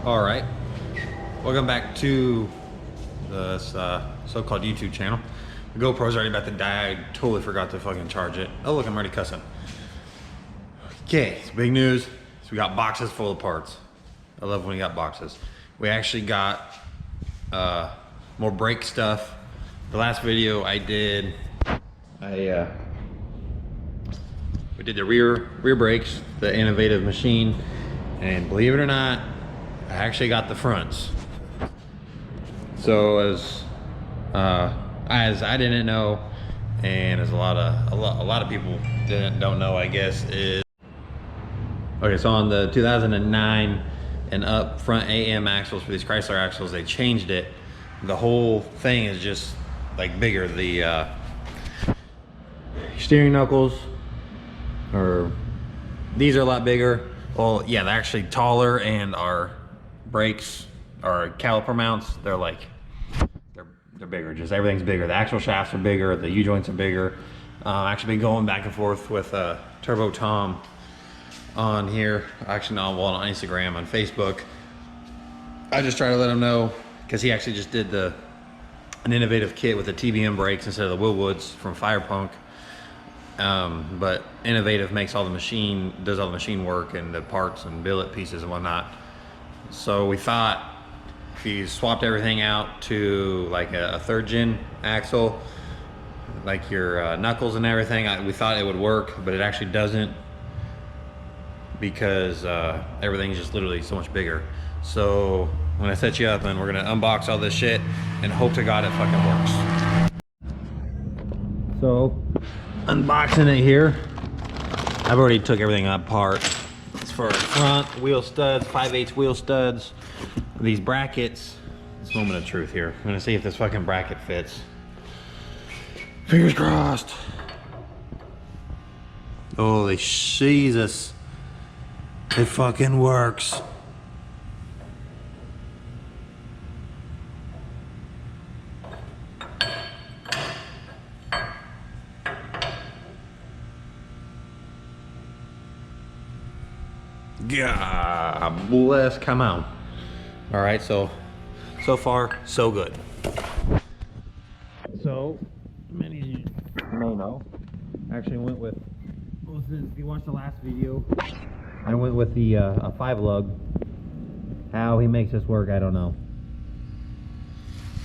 All right, welcome back to this so-called YouTube channel. The GoPro's already about to die. I totally forgot to fucking charge it. Oh look, I'm already cussing. Okay, it's big news. So we got boxes full of parts. I love when we got boxes. We actually got more brake stuff. The last video I did, we did the rear brakes, the innovative machine, and believe it or not, I actually got the fronts. So as I didn't know, and as a lot of people don't know, I guess, is okay. So on the 2009 and up front AM axles for these Chrysler axles, they changed it. The whole thing is just like bigger. The steering knuckles these are a lot bigger. Well, yeah, they're actually taller, and our brakes, our caliper mounts, they're bigger. Just everything's bigger. The axle shafts are bigger. The U-joints are bigger. Actually been going back and forth with Turbo Tom on here. Actually, no, well, on Instagram, on Facebook. I just try to let him know, because he actually just did an innovative kit with the TBM brakes instead of the Willwoods from Firepunk. But innovative makes all the machine, does all the machine work and the parts and billet pieces and whatnot. So we thought if you swapped everything out to like a third gen axle, like your knuckles and everything, we thought it would work, but it actually doesn't, because everything's just literally so much bigger. So when I set you up, and we're gonna unbox all this shit and hope to God it fucking works. So unboxing it here, I've already took everything apart. It's for front wheel studs, 5/8 wheel studs, these brackets. This moment of truth here. I'm gonna see if this fucking bracket fits. Fingers crossed. Holy Jesus. It fucking works. God bless, come on. All right, so far, so good. So, many of you may know, I actually went with, if you watched the last video, I went with the a 5-lug. How he makes this work, I don't know.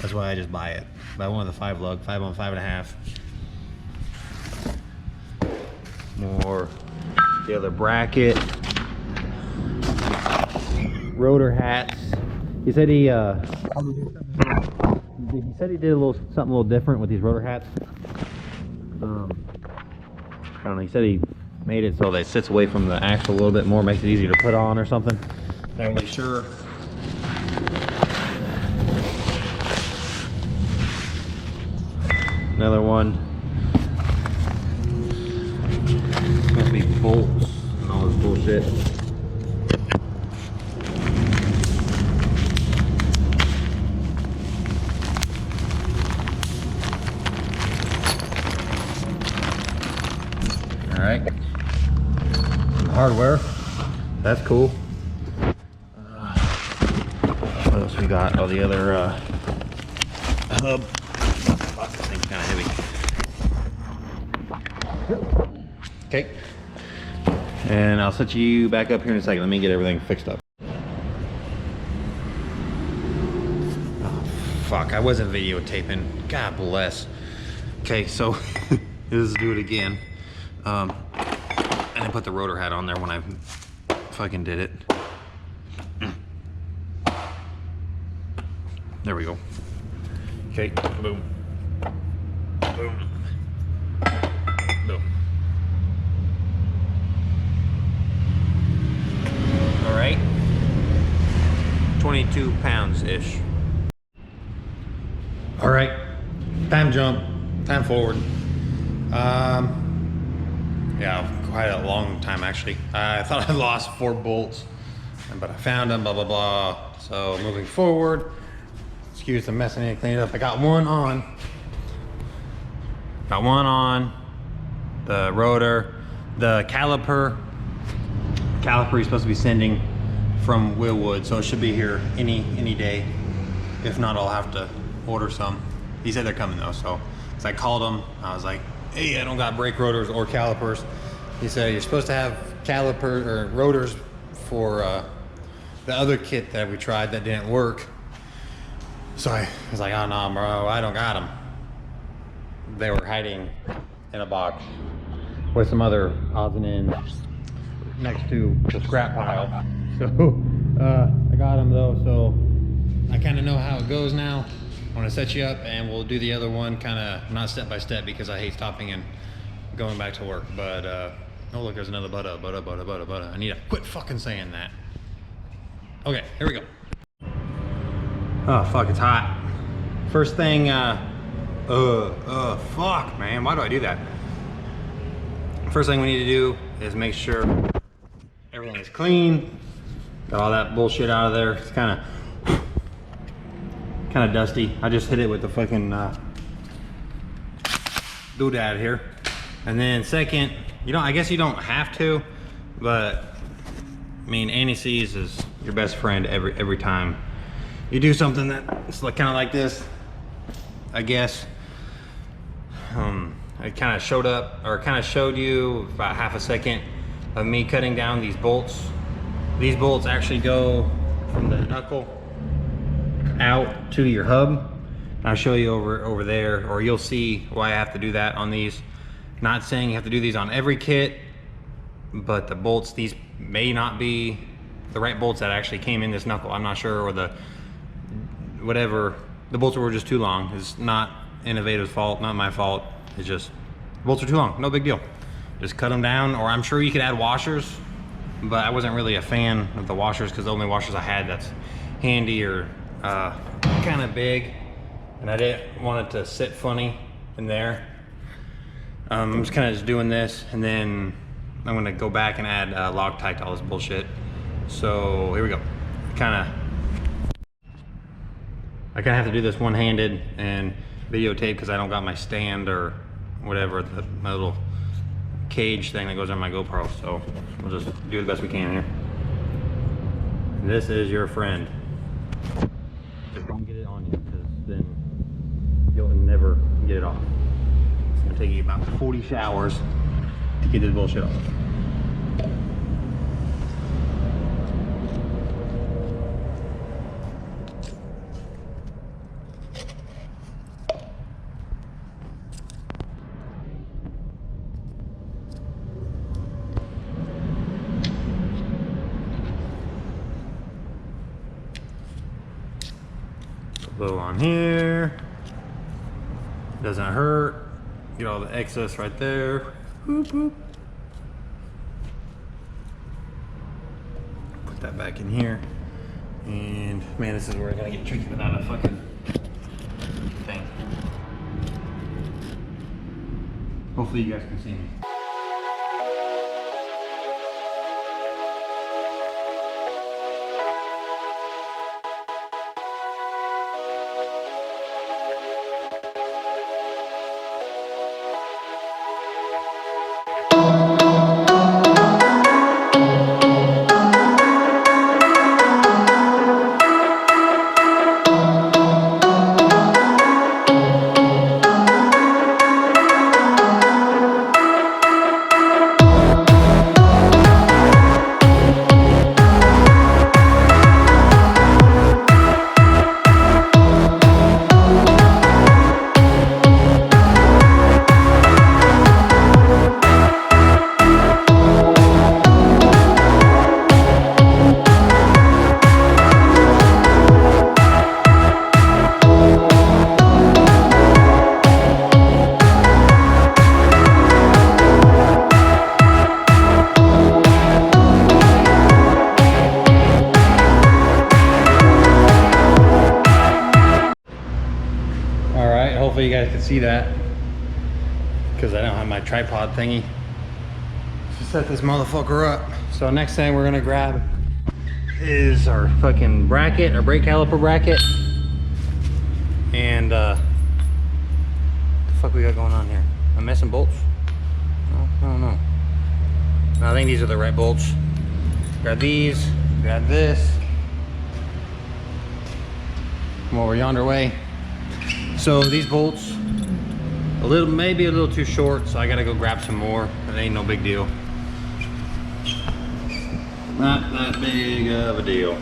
That's why I just buy it. But I went with the 5-lug, 5 on 5.5. More the other bracket. Rotor hats. He said he did a something a little different with these rotor hats. I don't know. He said he made it so that it sits away from the axle a little bit more, makes it easier to put on or something. Not really sure. Another one. Must be bolts and all this bullshit. All right, some hardware, that's cool. What else we got? Oh, the other hub. Fuck, this thing's kind of heavy. Okay, and I'll set you back up here in a second. Let me get everything fixed up. Oh, fuck, I wasn't videotaping. God bless. Okay, so let's do it again. And I put the rotor hat on there when I fucking did it. There we go. Okay, boom. Boom. Boom. All right. 22 pounds-ish. All right, time jump, time forward. Yeah, quite a long time actually. I thought I lost 4 bolts, but I found them, blah, blah, blah. So moving forward, excuse the mess I need to clean it up. I got one on. The rotor, the caliper you're supposed to be sending from Willwood, so it should be here any day. If not, I'll have to order some. He said they're coming though, so I called him. I was like, hey, I don't got brake rotors or calipers. He said you're supposed to have caliper or rotors for the other kit that we tried that didn't work. So I was like, oh no, bro, I don't got them. They were hiding in a box with some other odds and ends next to the scrap pile. So I got them though, so I kind of know how it goes now. I'm gonna set you up and we'll do the other one kind of not step by step because I hate stopping and going back to work. But oh look, there's another butter. I need to quit fucking saying that. Okay, here we go. Oh fuck, it's hot. First thing, fuck man, why do I do that? First thing we need to do is make sure everything is clean. Got all that bullshit out of there. It's kind of dusty. I just hit it with the fucking doodad here. And then second, I guess you don't have to, but I mean, anti-seize is your best friend every time you do something that's like kind of like this. I guess I kind of showed up, or kind of showed you about half a second of me cutting down these bolts. These bolts actually go from the knuckle out to your hub. I'll show you over there, or you'll see why I have to do that on these. Not saying you have to do these on every kit, but the bolts, these may not be the right bolts that actually came in this knuckle. I'm not sure, or the whatever, the bolts were just too long. It's not Innovative's fault, not my fault. It's just bolts are too long, no big deal. Just cut them down, or I'm sure you could add washers, but I wasn't really a fan of the washers because the only washers I had that's handy or kind of big, and I didn't want it to sit funny in there. I'm just kind of doing this, and then I'm gonna go back and add Loctite to all this bullshit. So here we go. I kind of have to do this one-handed and videotape because I don't got my stand or whatever, my little cage thing that goes on my GoPro. So we'll just do the best we can here. This is your friend. Just don't get it on you, because then you'll never get it off. It's gonna take you about 40 showers to get this bullshit off. Blow on here, doesn't hurt. Get all the excess right there. Boop, boop. Put that back in here. And man, this is where it's gonna get tricky without a fucking thing. Hopefully you guys can see me. Hopefully you guys can see that, because I don't have my tripod thingy to set this motherfucker up. So next thing we're gonna grab is our fucking bracket, our brake caliper bracket. And what the fuck we got going on here? Am I missing bolts? No, I don't know. No, I think these are the right bolts. Grab these, Got this. Come over yonder way. So these bolts, maybe a little too short, so I gotta go grab some more. It ain't no big deal. Not that big of a deal.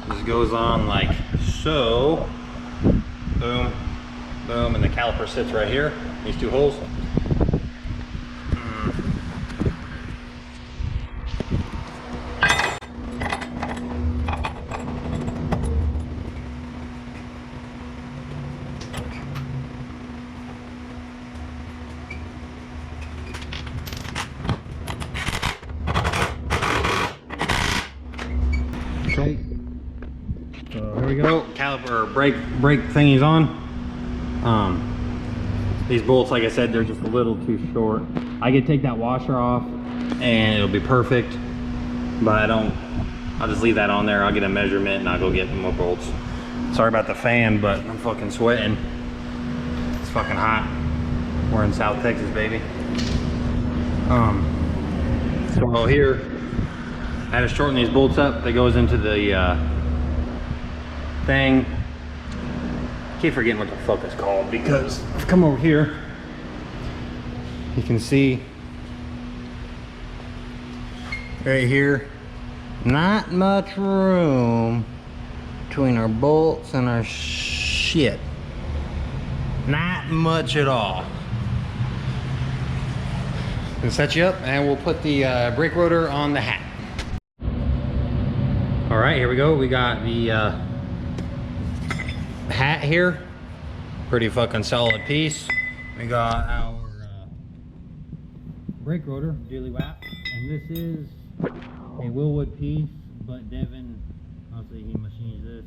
This goes on like so. Boom, boom, and the caliper sits right here. These two holes. Okay, so here we go. Caliper brake thingy's on. These bolts, like I said, they're just a little too short. I could take that washer off and it'll be perfect, but I'll just leave that on there. I'll get a measurement and I'll go get more bolts. Sorry about the fan, but I'm fucking sweating. It's fucking hot. We're in South Texas, baby. So here, I had to shorten these bolts up. That goes into the thing. Keep forgetting what the fuck it's called, because if I come over here, you can see right here, not much room between our bolts and our shit. Not much at all. We'll set you up and we'll put the brake rotor on the hat. All right, here we go. We got the hat here. Pretty fucking solid piece. We got our brake rotor, dealy wrap, and this is a Willwood piece, but Devin, obviously he machines this.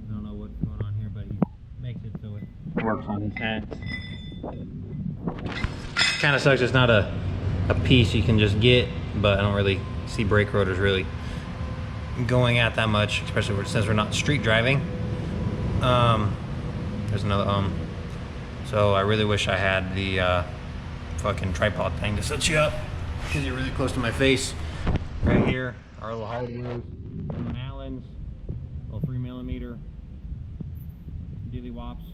I don't know what's going on here, but he makes it so it works on his hat. Kind of sucks it's not a piece you can just get, but I don't really see brake rotors really going at that much, especially since we're not street driving. There's another so I really wish I had the fucking tripod thing to set you up, because you're really close to my face. Right here, our little hardware from Allen's, little 3mm dilly wops,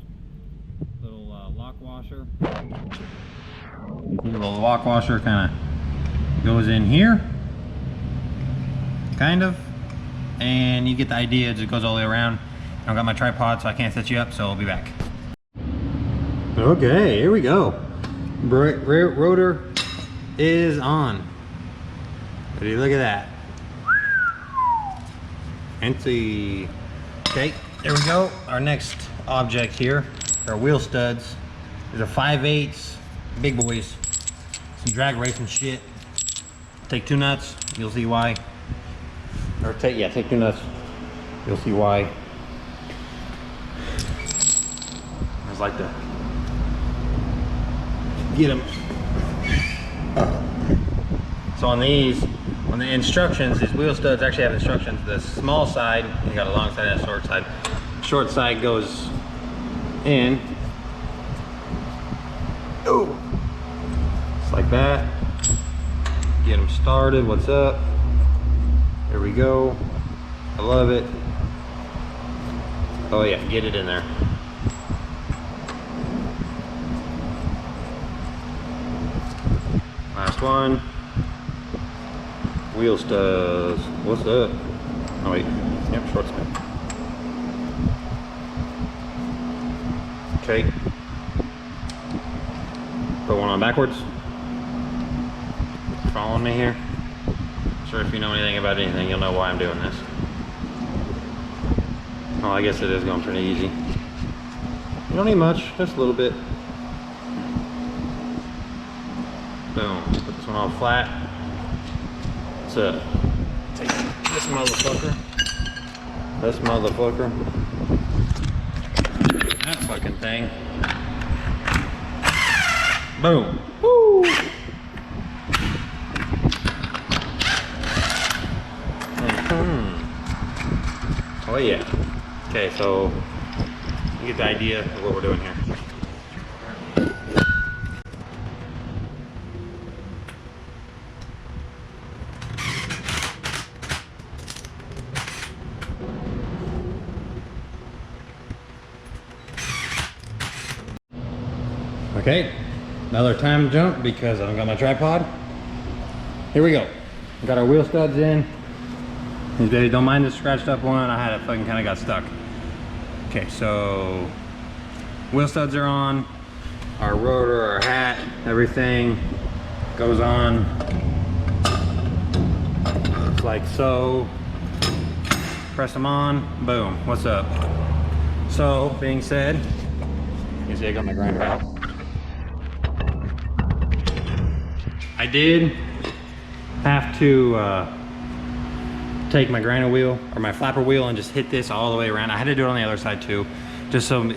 little lock washer. You see the little lock washer kind of goes in here, kind of, and you get the idea. It just goes all the way around. I don't got my tripod, so I can't set you up, so I'll be back. Okay, here we go. Rear rotor is on. Ready, look at that. Fancy. Okay, there we go. Our next object here, our wheel studs. These are 5/8 big boys. Some drag racing shit. Take 2 nuts, you'll see why. Or take 2 nuts, you'll see why. I just like to get them. So on the instructions, these wheel studs actually have instructions. The small side, you got a long side and a short side. Short side goes in. Oh, just like that. Get them started. What's up? There we go. I love it. Oh yeah, get it in there. Last one. Wheel studs. What's up? Oh wait. Yep, short side. Okay. Put one on backwards. Following me here? Sure, if you know anything about anything, you'll know why I'm doing this. Well, I guess it is going pretty easy. You don't need much, just a little bit. Boom. Put this one all flat. What's up? Take this motherfucker. This motherfucker. That fucking thing. Boom. Woo! Oh yeah. Okay, so you get the idea of what we're doing here. Okay, another time jump because I don't got my tripod. Here we go. We got our wheel studs in. These babies, don't mind this scratched up one. I had it fucking kind of got stuck. Okay, so wheel studs are on. Our rotor, our hat, everything goes on. It's like so. Press them on, boom, what's up? So, being said, you see I got my grinder out. I did have to take my grinder wheel or my flapper wheel and just hit this all the way around. I had to do it on the other side too, just so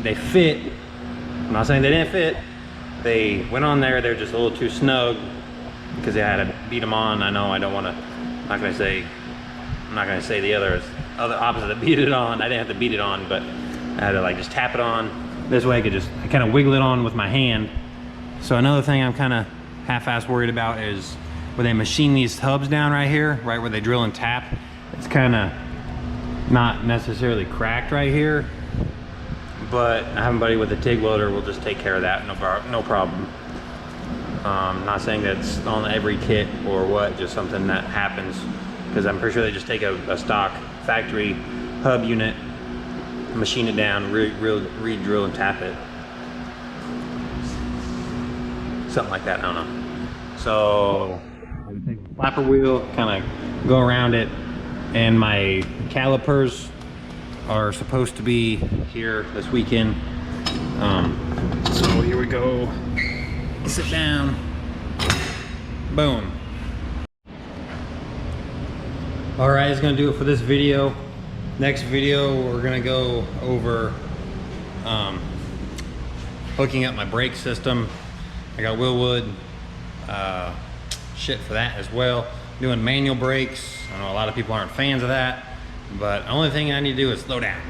they fit. I'm not saying they didn't fit. They went on there, they're just a little too snug because I had to beat them on. I know I don't want to, I'm not gonna say the other opposite that beat it on. I didn't have to beat it on, but I had to like just tap it on. This way I kind of wiggle it on with my hand. So another thing I'm kind of half-ass worried about is where they machine these hubs down right here, right where they drill and tap. It's kind of not necessarily cracked right here, but I have a buddy with a TIG welder will just take care of that, no problem. Not saying that's on every kit or what, just something that happens, because I'm pretty sure they just take a stock factory hub unit, machine it down, re-drill and tap it. Something like that, I don't know. So I take the flapper wheel, kind of go around it, and my calipers are supposed to be here this weekend. So here we go. Sit down. Boom. All right, it's gonna do it for this video. Next video, we're gonna go over hooking up my brake system. I got Willwood shit for that as well. Doing manual brakes. I know a lot of people aren't fans of that, but the only thing I need to do is slow down.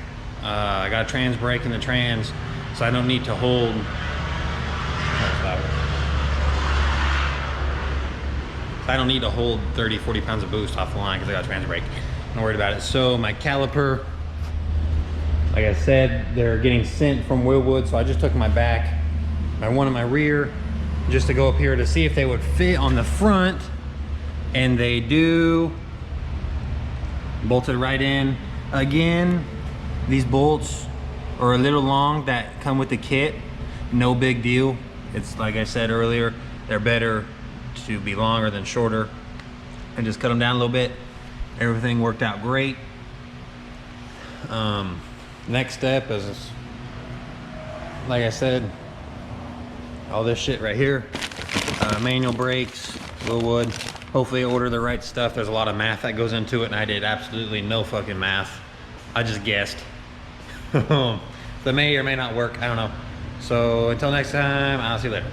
I got a trans brake in the trans, so I don't need to hold. I don't need to hold 30, 40 pounds of boost off the line because I got a trans brake. I'm not worried about it. So my caliper, like I said, they're getting sent from Willwood, so I just took my back, my one in my rear, just to go up here to see if they would fit on the front, and they do. Bolted right in. Again, these bolts are a little long that come with the kit. No big deal. It's like I said earlier, they're better to be longer than shorter. And just cut them down a little bit. Everything worked out great. Next step is, like I said, all this shit right here. Manual brakes, Willwood. Hopefully I order the right stuff. There's a lot of math that goes into it, and I did absolutely no fucking math. I just guessed. That may or may not work, I don't know. So until next time, I'll see you later.